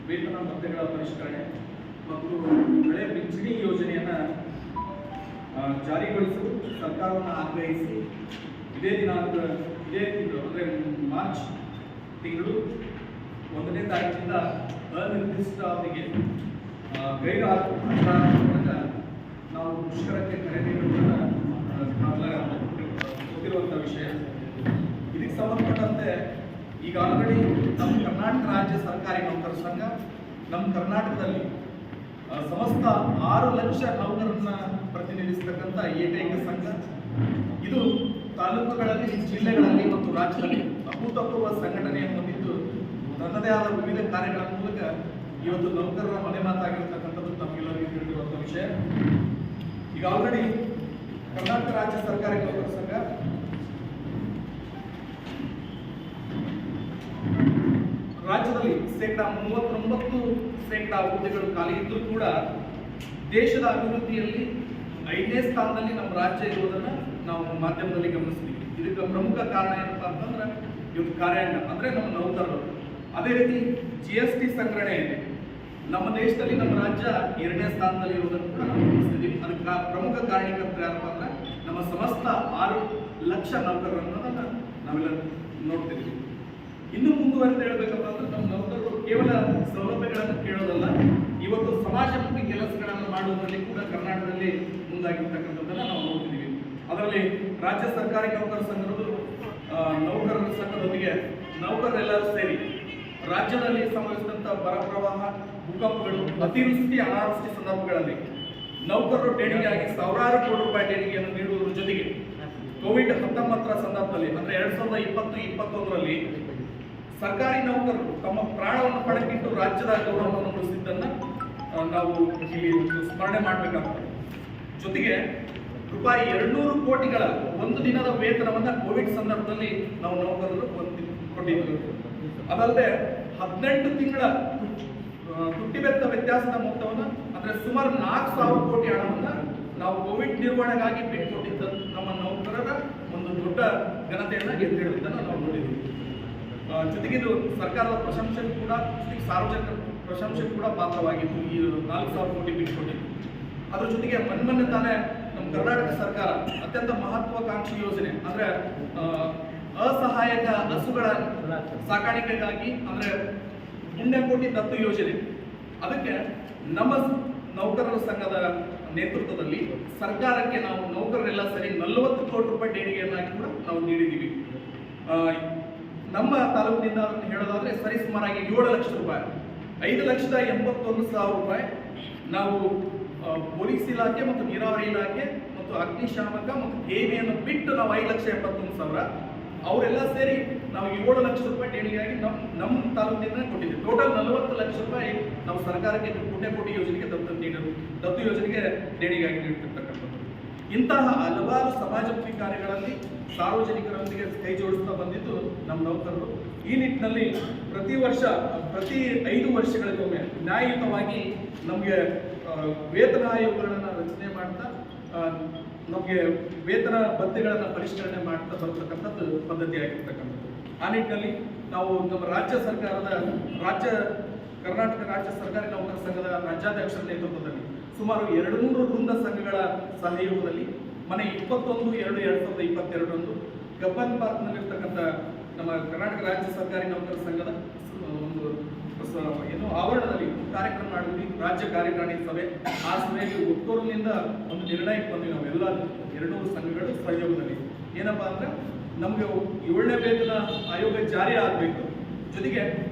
ವೇತನ ಭತ್ಯೆಗಳ ಪರಿಷ್ಕರಣೆ ಮತ್ತು ಹಳೆ ಪಿಂಚಣಿ ಯೋಜನೆಯನ್ನು ಜಾರಿಗೊಳಿಸಲು ಸರ್ಕಾರವನ್ನು ಆಗ್ರಹಿಸಿ ಇದೇ ತಿಂಗಳು ಅಂದರೆ ಮಾರ್ಚ್ ತಿಂಗಳು 1ನೇ ತಾರೀಕಿನಿಂದ ಅನಿರ್ದಿಷ್ಟ ಅವಧಿಗೆ ಗೈರು ಮೂಲಕ ನಾವು ಮುಷ್ಕರಕ್ಕೆ ಕರೆ ನೀಡುವುದನ್ನು ಗೊತ್ತಿರುವಂಥ ವಿಷಯ. ಇದಕ್ಕೆ ಸಂಬಂಧಪಟ್ಟಂತೆ ಈಗ ಆಲ್ರೆಡಿ ನಮ್ಮ ಕರ್ನಾಟಕ ರಾಜ್ಯ ಸರ್ಕಾರಿ ನೌಕರ ಸಂಘ ನಮ್ಮ ಕರ್ನಾಟಕದಲ್ಲಿ ಸಮಸ್ತ 6 ಲಕ್ಷ ನೌಕರರನ್ನ ಪ್ರತಿನಿಧಿಸತಕ್ಕಂಥ ಏಕೈಕ ಸಂಘ. ಇದು ತಾಲೂಕುಗಳಲ್ಲಿ, ಜಿಲ್ಲೆಗಳಲ್ಲಿ ಮತ್ತು ರಾಜ್ಯದಲ್ಲಿ ಅಭೂತಪೂರ್ವ ಸಂಘಟನೆಯನ್ನು ಹೊಂದಿದ್ದು ತನ್ನದೇ ಆದ ವಿವಿಧ ಕಾರ್ಯಗಳ ಮೂಲಕ ಇವತ್ತು ನೌಕರರ ಮನೆ ಮಾತಾಗಿರ್ತಕ್ಕಂಥದ್ದು ತಮಗೆಲ್ಲರಿಗೂ ತಿಳಿದಿರುವಂಥ ವಿಷಯ. ಈಗ ಆಲ್ರೆಡಿ ಕರ್ನಾಟಕ ರಾಜ್ಯ ಸರ್ಕಾರಿ ನೌಕರ ಸಂಘ ರಾಜ್ಯದಲ್ಲಿ 39% ಹುದ್ದೆಗಳು ಖಾಲಿ ಇದ್ದರೂ ಕೂಡ ದೇಶದ ಅಭಿವೃದ್ಧಿಯಲ್ಲಿ 5ನೇ ಸ್ಥಾನದಲ್ಲಿ ನಮ್ಮ ರಾಜ್ಯ ಇರುವುದನ್ನು ನಾವು ಮಾಧ್ಯಮದಲ್ಲಿ ಗಮನಿಸ್ತೀವಿ. ಇದಕ್ಕೆ ಪ್ರಮುಖ ಕಾರಣ ಏನಪ್ಪ ಅಂತಂದ್ರೆ ಇವತ್ತು ಕಾರ್ಯಾಂಗ ಅಂದರೆ ನಮ್ಮ ನೌಕರರು. ಅದೇ ರೀತಿ GST ಸಂಗ್ರಹಣೆ ಇದೆ. ನಮ್ಮ ದೇಶದಲ್ಲಿ ನಮ್ಮ ರಾಜ್ಯ 2ನೇ ಸ್ಥಾನದಲ್ಲಿ ಇರುವುದನ್ನು ಕೂಡ ನಾವು ಗಮನಿಸ್ತಿದ್ದೀವಿ. ಅದಕ್ಕೆ ಪ್ರಮುಖ ಕಾರಣೀಕರ್ತರು ಯಾರಪ್ಪ ಅಂದ್ರೆ ನಮ್ಮ ಸಮಸ್ತ 6 ಲಕ್ಷ ನೌಕರರು ಅನ್ನೋದನ್ನು ನಾವೆಲ್ಲ ನೋಡ್ತಿದ್ದೀವಿ. ಇನ್ನು ಮುಂದುವರೆದು ಹೇಳ್ಬೇಕಪ್ಪ ಅಂದ್ರೆ ನಮ್ಮ ನೌಕರರು ಕೇವಲ ಸೌಲಭ್ಯಗಳನ್ನು ಕೇಳೋದಲ್ಲ, ಇವತ್ತು ಸಮಾಜಮುಖಿ ಕೆಲಸಗಳನ್ನು ಮಾಡುವುದರಲ್ಲಿ ಕೂಡ ಕರ್ನಾಟಕದಲ್ಲಿ ಮುಂದಾಗಿರ್ತಕ್ಕಂಥದ್ದನ್ನು ನಾವು ನೋಡ್ತಿದ್ದೀವಿ. ಅದರಲ್ಲಿ ರಾಜ್ಯ ಸರ್ಕಾರಿ ನೌಕರ ಸಂಘಗಳು ನೌಕರರ ಸಂಘದೊಂದಿಗೆ ನೌಕರರೆಲ್ಲರೂ ಸೇರಿ ರಾಜ್ಯದಲ್ಲಿ ಸಂಭವಿಸಿದಂಥ ಬರ ಪ್ರವಾಹ, ಭೂಕಂಪಗಳು, ಅತಿವೃಷ್ಟಿ, ಅನಾವೃಷ್ಟಿ ಸಂದರ್ಭಗಳಲ್ಲಿ ನೌಕರರು ದೇಣಿಗೆಯಾಗಿ ಸಾವಿರಾರು ಕೋಟಿ ರೂಪಾಯಿ ದೇಣಿಗೆಯನ್ನು ನೀಡುವುದರ ಜೊತೆಗೆ ಕೋವಿಡ್-19 ಸಂದರ್ಭದಲ್ಲಿ ಅಂದರೆ 2020-21ರಲ್ಲಿ ಸರ್ಕಾರಿ ನೌಕರರು ತಮ್ಮ ಪ್ರಾಣವನ್ನು ಪಣಕ್ಕಿಟ್ಟು ರಾಜ್ಯದ ಗೌರವವನ್ನು ಉಳಿಸಿದ್ದನ್ನು ನಾವು ಇಲ್ಲಿ ಸ್ಮರಣೆ ಮಾಡಬೇಕಾಗ್ತದೆ. ಜೊತೆಗೆ ರೂಪಾಯಿ 200 ಕೋಟಿಗಳ ಒಂದು ದಿನದ ವೇತನವನ್ನು ಕೋವಿಡ್ ಸಂದರ್ಭದಲ್ಲಿ ನಾವು ನೌಕರರು ಕೊಟ್ಟಿದ್ದರು. ಅದಲ್ಲದೆ 18 ತಿಂಗಳ ತುಟ್ಟಿಬೆತ್ತ ವ್ಯತ್ಯಾಸದ ಮೊತ್ತವನ್ನು ಅಂದರೆ ಸುಮಾರು 4,000 ಕೋಟಿ ಹಣವನ್ನು ನಾವು ಕೋವಿಡ್ ನಿರ್ವಹಣೆಗಾಗಿ ಬಿಟ್ಟುಕೊಟ್ಟಿದ್ದ ನಮ್ಮ ನೌಕರರ ಒಂದು ದೊಡ್ಡ ಘನತೆಯನ್ನು ಎತ್ತಿಡುವುದನ್ನು ನಾವು ನೋಡಿದ್ದೀವಿ. ಜೊತೆಗೆ ಇದು ಸರ್ಕಾರದ ಪ್ರಶಂಸೆಗೂ ಕೂಡ, ಸಾರ್ವಜನಿಕರ ಪ್ರಶಂಸೆಗೂ ಕೂಡ ಪಾತ್ರವಾಗಿತ್ತು. ಈ 4,000 ಕೋಟಿ ಬಿಟ್ಟುಕೊಟ್ಟಿದ್ದು. ಅದ್ರ ಜೊತೆಗೆ ಮೊನ್ನೆ ತಾನೇ ನಮ್ಮ ಕರ್ನಾಟಕ ಸರ್ಕಾರ ಅತ್ಯಂತ ಮಹತ್ವಾಕಾಂಕ್ಷಿ ಯೋಜನೆ ಅಂದರೆ ಅಸಹಾಯಕ ಹಸುಗಳ ಸಾಕಾಣಿಕೆಗಾಗಿ ಅಂದರೆ ಪುಣ್ಯಕೋಟಿ ದತ್ತು ಯೋಜನೆ, ಅದಕ್ಕೆ ನಮ್ಮ ನೌಕರರ ಸಂಘದ ನೇತೃತ್ವದಲ್ಲಿ ಸರ್ಕಾರಕ್ಕೆ ನಾವು ನೌಕರರೆಲ್ಲ ಸರಿ 40 ಕೋಟಿ ರೂಪಾಯಿ ದೇಣಿಗೆಯನ್ನಾಗಿ ಕೂಡ ನಾವು ನೀಡಿದ್ದೀವಿ. ನಮ್ಮ ತಾಲೂಕಿನಿಂದ ಹೇಳೋದಾದ್ರೆ ಸರಿ ಸುಮಾರಾಗಿ 7 ಲಕ್ಷ ರೂಪಾಯಿ, 5,81,000 ರೂಪಾಯಿ ನಾವು ಪೊಲೀಸ್ ಇಲಾಖೆ ಮತ್ತು ನೀರಾವರಿ ಇಲಾಖೆ ಮತ್ತು ಅಗ್ನಿಶಾಮಕ ಮತ್ತು ಕೇವಿಯನ್ನು ಬಿಟ್ಟು ನಾವು 5,71,000 ಅವರೆಲ್ಲ ಸೇರಿ ನಾವು 7 ಲಕ್ಷ ರೂಪಾಯಿ ದೇಣಿಗೆಯಾಗಿ ನಮ್ಮ ತಾಲೂಕಿನಿಂದ ಕೊಟ್ಟಿದ್ದೀವಿ. ಟೋಟಲ್ 40 ಲಕ್ಷ ರೂಪಾಯಿ ನಾವು ಸರ್ಕಾರಕ್ಕೆ ಪುಣ್ಯಕೋಟಿ ಯೋಜನೆಗೆ ದತ್ತು ಯೋಜನೆಗೆ ದೇಣಿಗೆಯಾಗಿ ನೀಡುತ್ತಿರ್ತಕ್ಕಂಥದ್ದು. ಇಂತಹ ಹಲವಾರು ಸಮಾಜಮುಖಿ ಕಾರ್ಯಗಳಲ್ಲಿ ಸಾರ್ವಜನಿಕರೊಂದಿಗೆ ಕೈ ಜೋಡಿಸ್ತಾ ಬಂದಿದ್ದು ನಮ್ಮ ನೌಕರರು. ಈ ನಿಟ್ಟಿನಲ್ಲಿ ಪ್ರತಿ 5 ವರ್ಷಗಳಿಗೊಮ್ಮೆ ನ್ಯಾಯಯುತವಾಗಿ ನಮಗೆ ವೇತನ ಆಯೋಗಗಳನ್ನು ರಚನೆ ಮಾಡ್ತಾ ನಮಗೆ ವೇತನ ಭತ್ಯೆಗಳನ್ನು ಪರಿಷ್ಕರಣೆ ಮಾಡ್ತಾ ಬರ್ತಕ್ಕಂಥದ್ದು ಪದ್ಧತಿ ಆಗಿರ್ತಕ್ಕಂಥದ್ದು. ಆ ನಿಟ್ಟಿನಲ್ಲಿ ನಾವು ನಮ್ಮ ಕರ್ನಾಟಕ ರಾಜ್ಯ ಸರ್ಕಾರಿ ನೌಕರ ಸಂಘದ ರಾಜ್ಯಾಧ್ಯಕ್ಷರ ನೇತೃತ್ವದಲ್ಲಿ ಸುಮಾರು 200 ವೃಂದ ಸಂಘಗಳ ಸಹಯೋಗದಲ್ಲಿ ಮನೆ 21/2/2022 ಕಬ್ಬನ್ ಪಾರ್ಕ್ನಲ್ಲಿರ್ತಕ್ಕಂಥ ನಮ್ಮ ಕರ್ನಾಟಕ ರಾಜ್ಯ ಸರ್ಕಾರಿ ನೌಕರ ಸಂಘದ ಒಂದು ಆವರಣದಲ್ಲಿ ಕಾರ್ಯಕ್ರಮ ಮಾಡಿದ್ವಿ. ರಾಜ್ಯ ಕಾರ್ಯಕಾರಿಣಿ ಸಭೆ. ಆ ಸಭೆಯಲ್ಲಿ ಒಕ್ಕೂರಿನಿಂದ ಒಂದು ನಿರ್ಣಯಕ್ಕೆ ಬಂದ್ವಿ ನಾವು ಎಲ್ಲ 200 ಸಂಘಗಳು ಸಹಯೋಗದಲ್ಲಿ. ಏನಪ್ಪಾ ಅಂದ್ರೆ ನಮಗೆ 7ನೇ ವೇತನ ಆಯೋಗ ಜಾರಿ ಆಗಬೇಕು, ಜೊತೆಗೆ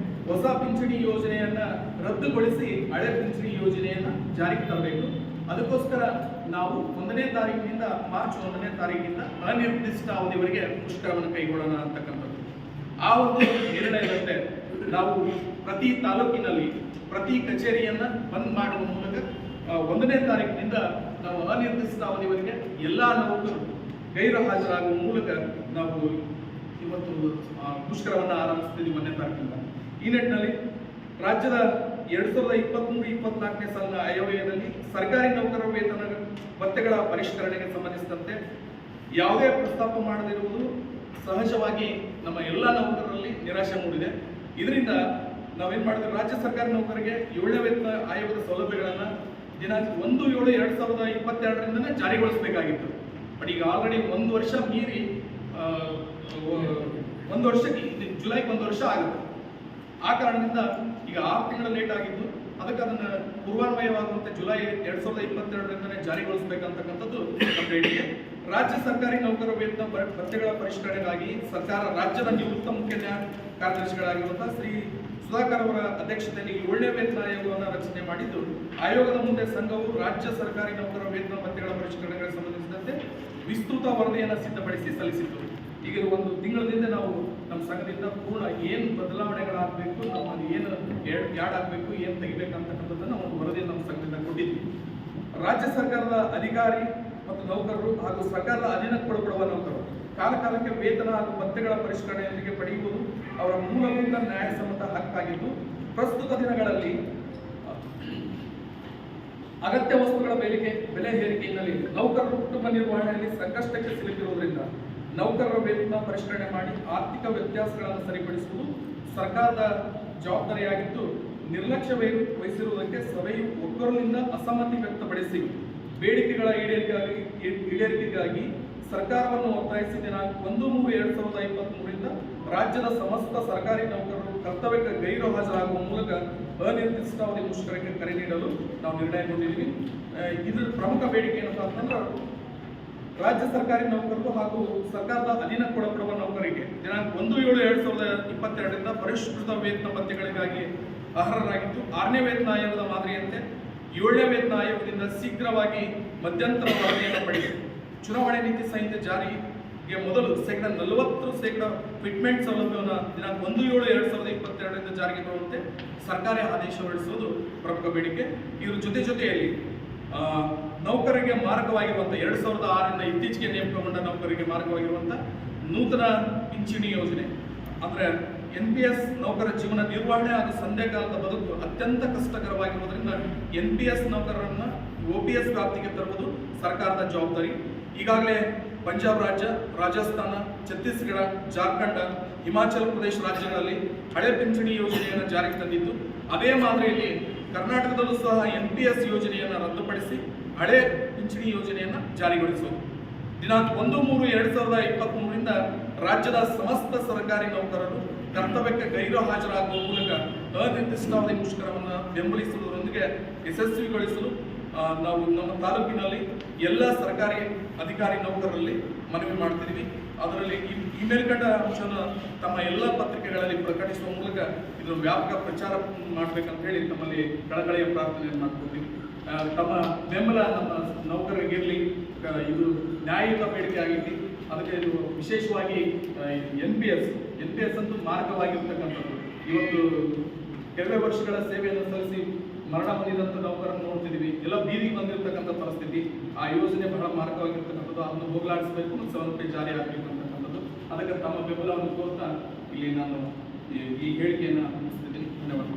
ಹೊಸ ಪಿಂಚಣಿ ಯೋಜನೆಯನ್ನ ರದ್ದುಗೊಳಿಸಿ ಹಳೆ ಪಿಂಚಣಿ ಯೋಜನೆಯನ್ನ ಜಾರಿಗೆ ತರಬೇಕು. ಅದಕ್ಕೋಸ್ಕರ ನಾವು 1ನೇ ತಾರೀಕಿನಿಂದ ಮಾರ್ಚ್ 1ನೇ ತಾರೀಕಿನಿಂದ ಅನಿರ್ದಿಷ್ಟ ಅವಧಿವರೆಗೆ ಮುಷ್ಕರವನ್ನು ಕೈಗೊಳ್ಳೋಣ ಅಂತಕ್ಕಂಥದ್ದು. ಆ ಒಂದು ನಿರ್ಣಯದಂತೆ ನಾವು ಪ್ರತಿ ತಾಲೂಕಿನಲ್ಲಿ ಪ್ರತಿ ಕಚೇರಿಯನ್ನ ಬಂದ್ ಮಾಡುವ ಮೂಲಕ 1ನೇ ತಾರೀಕಿನಿಂದ ನಾವು ಅನಿರ್ದಿಷ್ಟ ಅವಧಿವರೆಗೆ ಎಲ್ಲ ನೌಕರರು ಗೈರು ಹಾಜರಾಗುವ ಮೂಲಕ ನಾವು ಇವತ್ತು ಮುಷ್ಕರವನ್ನು ಆರಂಭಿಸ್ತಿದ್ದೀವಿ 1ನೇ ತಾರೀಕಿನಿಂದ. ಈ ನಿಟ್ಟಿನಲ್ಲಿ ರಾಜ್ಯದ 2023-24ನೇ ಸಾಲಿನ ಆಯವ್ಯಯದಲ್ಲಿ ಸರ್ಕಾರಿ ನೌಕರರ ವೇತನ ಭತ್ಯೆಗಳ ಪರಿಷ್ಕರಣೆಗೆ ಸಂಬಂಧಿಸಿದಂತೆ ಯಾವುದೇ ಪ್ರಸ್ತಾಪ ಮಾಡದಿರುವುದು ಸಹಜವಾಗಿ ನಮ್ಮ ಎಲ್ಲ ನೌಕರರಲ್ಲಿ ನಿರಾಶೆ ಮೂಡಿದೆ. ಇದರಿಂದ ನಾವೇನ್ ಮಾಡಿದ್ವಿ, ರಾಜ್ಯ ಸರ್ಕಾರಿ ನೌಕರರಿಗೆ 7ನೇ ವೇತನ ಆಯೋಗದ ಸೌಲಭ್ಯಗಳನ್ನು ದಿನಾಂಕ 1/7/2022ರಿಂದನೇ ಜಾರಿಗೊಳಿಸಬೇಕಾಗಿತ್ತು. ಬಟ್ ಈಗ ಆಲ್ರೆಡಿ 1 ವರ್ಷ ಮೀರಿ 1 ವರ್ಷಕ್ಕೆ ಜುಲೈಗೆ 1 ವರ್ಷ ಆಗುತ್ತೆ. ಆ ಕಾರಣದಿಂದ ಈಗ 6 ತಿಂಗಳ ಲೇಟ್ ಆಗಿದ್ದು, ಅದಕ್ಕೆ ಅದನ್ನು ಪೂರ್ವಾನ್ವಯವಾಗುವಂತೆ ಜುಲೈ 2022ರಿಂದನೇ ಜಾರಿಗೊಳಿಸಬೇಕಂತಕ್ಕಂಥದ್ದು ನಮ್ಮ ಬೇಡಿಕೆ. ರಾಜ್ಯ ಸರ್ಕಾರಿ ನೌಕರ ವೇತನ ಭತ್ಯೆಗಳ ಪರಿಷ್ಕರಣೆಗಾಗಿ ಸರ್ಕಾರ ರಾಜ್ಯದ ನಿವೃತ್ತ ಮುಖ್ಯ ಕಾರ್ಯದರ್ಶಿಗಳಾಗಿರುವಂತಹ ಶ್ರೀ ಸುಧಾಕರ್ ಅವರ ಅಧ್ಯಕ್ಷತೆಯಲ್ಲಿ 7ನೇ ವೇತನ ಆಯೋಗವನ್ನು ರಚನೆ ಮಾಡಿದ್ದು, ಆಯೋಗದ ಮುಂದೆ ಸಂಘವು ರಾಜ್ಯ ಸರ್ಕಾರಿ ನೌಕರ ವೇತನ ಭತ್ಯೆಗಳ ಪರಿಷ್ಕರಣೆಗೆ ಸಂಬಂಧಿಸಿದಂತೆ ವಿಸ್ತೃತ ವರದಿಯನ್ನು ಸಿದ್ಧಪಡಿಸಿ ಸಲ್ಲಿಸಿತು. ಈಗ 1 ತಿಂಗಳಿಂದ ನಾವು ನಮ್ಮ ಸಂಘದಿಂದ ಪೂರ್ಣ ಏನು ಬದಲಾವಣೆಗಳಾಗಬೇಕು, ನಮ್ಮಲ್ಲಿ ಏನು ಯಾಡ್ ಆಗಬೇಕು, ಏನು ತೆಗಿಬೇಕಂತಕ್ಕಂಥದ್ದನ್ನು ಒಂದು ವರದಿಯನ್ನು ನಮ್ಮ ಸಂಘದಿಂದ ಕೊಟ್ಟಿದ್ವಿ. ರಾಜ್ಯ ಸರ್ಕಾರದ ಅಧಿಕಾರಿ ಮತ್ತು ನೌಕರರು ಹಾಗೂ ಸರ್ಕಾರದ ಅಧೀನಕ್ಕೆ ಒಳಪಡುವ ನೌಕರರು ಕಾಲಕಾಲಕ್ಕೆ ವೇತನ ಹಾಗೂ ಭತ್ಯೆಗಳ ಪರಿಷ್ಕರಣೆಯೊಂದಿಗೆ ಪಡೆಯುವುದು ಅವರ ಮೂಲಭೂತ ನ್ಯಾಯಸಮ್ಮತ ಹಕ್ಕಾಗಿದ್ದು, ಪ್ರಸ್ತುತ ದಿನಗಳಲ್ಲಿ ಅಗತ್ಯ ವಸ್ತುಗಳ ಬೆಲೆ ಏರಿಕೆಯಲ್ಲಿ ನೌಕರರು ಕುಟುಂಬ ನಿರ್ವಹಣೆಯಲ್ಲಿ ಸಂಕಷ್ಟಕ್ಕೆ ಸಿಲುಕಿರುವುದರಿಂದ ನೌಕರರ ವೇತನ ಪರಿಷ್ಕರಣೆ ಮಾಡಿ ಆರ್ಥಿಕ ವ್ಯತ್ಯಾಸಗಳನ್ನು ಸರಿಪಡಿಸುವುದು ಸರ್ಕಾರದ ಜವಾಬ್ದಾರಿಯಾಗಿದ್ದು, ನಿರ್ಲಕ್ಷ್ಯ ವಹಿಸಿರುವುದಕ್ಕೆ ಸಭೆಯು ಒಗ್ಗೂರಿನಿಂದ ಅಸಮ್ಮತಿ ವ್ಯಕ್ತಪಡಿಸಿ ಬೇಡಿಕೆಗಳ ಈಡೇರಿಕೆಗಾಗಿ ಸರ್ಕಾರವನ್ನು ಒತ್ತಾಯಿಸಿ ದಿನಾಂಕ 1/3/2023ರಿಂದ ರಾಜ್ಯದ ಸಮಸ್ತ ಸರ್ಕಾರಿ ನೌಕರರು ಕರ್ತವ್ಯಕ್ಕೆ ಗೈರು ಹಾಜರಾಗುವ ಮೂಲಕ ಅನಿರ್ದಿಷ್ಟಾವಧಿ ಮುಷ್ಕರಕ್ಕೆ ಕರೆ ನೀಡಲು ನಾವು ನಿರ್ಣಯಗೊಂಡಿದ್ದೀವಿ. ಇದರ ಪ್ರಮುಖ ಬೇಡಿಕೆ ಏನಪ್ಪ ಅಂತಂದ್ರೆ, ರಾಜ್ಯ ಸರ್ಕಾರಿ ನೌಕರರು ಹಾಗೂ ಸರ್ಕಾರದ ಅಧೀನಕ್ಕೊಳಪಡುವ ನೌಕರರಿಗೆ ದಿನಾಂಕ 1/7/2022ರಿಂದ ಪರಿಷ್ಕೃತ ವೇತನ ಭತ್ಯೆಗಳಿಗಾಗಿ ಅರ್ಹರಾಗಿದ್ದು, 6ನೇ ವೇತನ ಆಯೋಗದ ಮಾದರಿಯಂತೆ 7ನೇ ವೇತನ ಆಯೋಗದಿಂದ ಶೀಘ್ರವಾಗಿ ಮಧ್ಯಂತರ ವರದಿಯನ್ನು ಪಡೆಯಿತು. ಚುನಾವಣೆ ನೀತಿ ಸಂಹಿತೆ ಜಾರಿಗೆ ಮೊದಲು 40% ಫಿಟ್ಮೆಂಟ್ ಸೌಲಭ್ಯವನ್ನು ದಿನಾಂಕ 1/7/2022ರಿಂದ ಜಾರಿಗೆ ಬರುವಂತೆ ಸರ್ಕಾರಿ ಆದೇಶ ಹೊರಡಿಸುವುದು ಪ್ರಮುಖ ಬೇಡಿಕೆ. ಇದ್ರ ಜೊತೆಯಲ್ಲಿ ನೌಕರರಿಗೆ ಮಾರ್ಗವಾಗಿರುವಂಥ 2006ರಿಂದ ಇತ್ತೀಚೆಗೆ ನೇಮಕಗೊಂಡ ನೌಕರರಿಗೆ ಮಾರ್ಗವಾಗಿರುವಂಥ ನೂತನ ಪಿಂಚಣಿ ಯೋಜನೆ, ಅಂದರೆ NPS ನೌಕರ ಜೀವನ ನಿರ್ವಹಣೆ ಹಾಗೂ ಸಂಧ್ಯಾಕಾಲದ ಬದುಕು ಅತ್ಯಂತ ಕಷ್ಟಕರವಾಗಿರುವುದರಿಂದ NPS ನೌಕರರನ್ನು OPS ವ್ಯಾಪ್ತಿಗೆ ತರುವುದು ಸರ್ಕಾರದ ಜವಾಬ್ದಾರಿ. ಈಗಾಗಲೇ ಪಂಜಾಬ್ ರಾಜ್ಯ, ರಾಜಸ್ಥಾನ, ಛತ್ತೀಸ್ಗಢ, ಜಾರ್ಖಂಡ್, ಹಿಮಾಚಲ ಪ್ರದೇಶ ರಾಜ್ಯಗಳಲ್ಲಿ ಹಳೆ ಪಿಂಚಣಿ ಯೋಜನೆಯನ್ನು ಜಾರಿಗೆ ತಂದಿದ್ದು, ಅದೇ ಮಾದರಿಯಲ್ಲಿ ಕರ್ನಾಟಕದಲ್ಲೂ ಸಹ NPS ಯೋಜನೆಯನ್ನು ರದ್ದುಪಡಿಸಿ ಹಳೆ ಪಿಂಚಣಿ ಯೋಜನೆಯನ್ನು ಜಾರಿಗೊಳಿಸುವುದು. ದಿನಾಂಕ 1/3/2023ರಿಂದ ರಾಜ್ಯದ ಸಮಸ್ತ ಸರ್ಕಾರಿ ನೌಕರರು ಕರ್ತವ್ಯಕ್ಕೆ ಗೈರು ಹಾಜರಾಗುವ ಮೂಲಕ ಅನಿರ್ದಿಷ್ಟಾವಧಿ ಮುಷ್ಕರವನ್ನು ಬೆಂಬಲಿಸುವುದರೊಂದಿಗೆ ಯಶಸ್ವಿಗೊಳಿಸಲು ನಾವು ನಮ್ಮ ತಾಲೂಕಿನಲ್ಲಿ ಎಲ್ಲ ಸರ್ಕಾರಿ ಅಧಿಕಾರಿ ನೌಕರರಲ್ಲಿ ಮನವಿ ಮಾಡ್ತಿದ್ದೀವಿ. ಅದರಲ್ಲಿ ಈ ಮೇಲ್ಕಂಡ ಅಂಶವನ್ನು ತಮ್ಮ ಎಲ್ಲ ಪತ್ರಿಕೆಗಳಲ್ಲಿ ಪ್ರಕಟಿಸುವ ಮೂಲಕ ಇದನ್ನು ವ್ಯಾಪಕ ಪ್ರಚಾರ ಮಾಡಬೇಕಂತ ಹೇಳಿ ತಮ್ಮಲ್ಲಿ ಕಳಕಳಿಯ ಪ್ರಾರ್ಥನೆಯನ್ನು ಮಾಡ್ಕೊತೀವಿ. ತಮ್ಮ ಬೆಂಬಲ ನಮ್ಮ ನೌಕರರಿಗಿರಲಿ. ಇದು ನ್ಯಾಯಯುತ ಬೇಡಿಕೆ ಆಗೈತಿ. ಅದಕ್ಕೆ ಇದು ವಿಶೇಷವಾಗಿ NPS ಅಂತೂ ಮಾರ್ಗವಾಗಿರ್ತಕ್ಕಂಥದ್ದು. ಇವತ್ತು ಕೆಲವೇ ವರ್ಷಗಳ ಸೇವೆಯನ್ನು ಸಲ್ಲಿಸಿ ಮರಣ ಹೊಂದಿದಂಥ ನೌಕರನ್ನು ನೋಡ್ತಿದ್ದೀವಿ. ಎಲ್ಲ ಬೀದಿಗೆ ಬಂದಿರತಕ್ಕಂಥ ಪರಿಸ್ಥಿತಿ. ಆ ಯೋಜನೆ ಬಹಳ ಮಾರ್ಗವಾಗಿರ್ತಕ್ಕಂಥದ್ದು. ಅದನ್ನು ಹೋಗಲಾಡಿಸಬೇಕು ಮತ್ತು ಸೌಲಭ್ಯ ಜಾರಿ ಆಗಬೇಕು ಅಂತಕ್ಕಂಥದ್ದು. ಅದಕ್ಕೆ ತಮ್ಮ ಬೆಂಬಲವನ್ನು ಕೋರ್ತಾ ಇಲ್ಲಿ ನಾನು ಈ ಹೇಳಿಕೆಯನ್ನು ಮುಗಿಸ್ತಿದ್ದೀನಿ. ಧನ್ಯವಾದ.